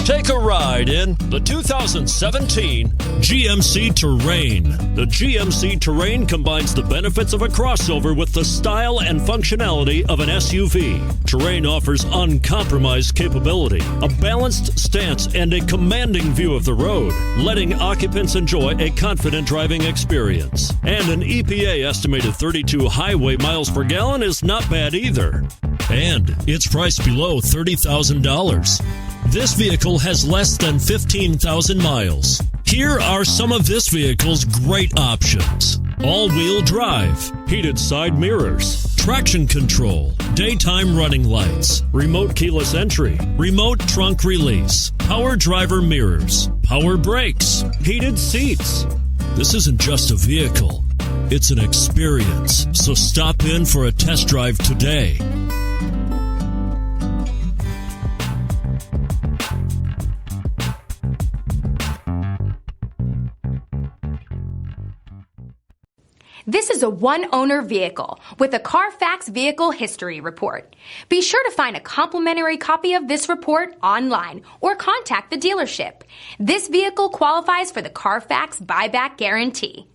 Take a ride in the 2017 GMC Terrain. The GMC Terrain combines the benefits of a crossover with the style and functionality of an SUV. Terrain offers uncompromised capability, a balanced stance, and a commanding view of the road, letting occupants enjoy a confident driving experience. And an EPA estimated 32 highway miles per gallon is not bad either. And it's priced below $30,000. This vehicle has less than 15,000 miles. Here are some of this vehicle's great options: all-wheel drive, heated side mirrors, traction control, daytime running lights, remote keyless entry, remote trunk release, power driver mirrors, power brakes, heated seats. This isn't just a vehicle, it's an experience. So stop in for a test drive today. This is a one-owner vehicle with a Carfax Vehicle History Report. Be sure to find a complimentary copy of this report online or contact the dealership. This vehicle qualifies for the Carfax Buyback Guarantee.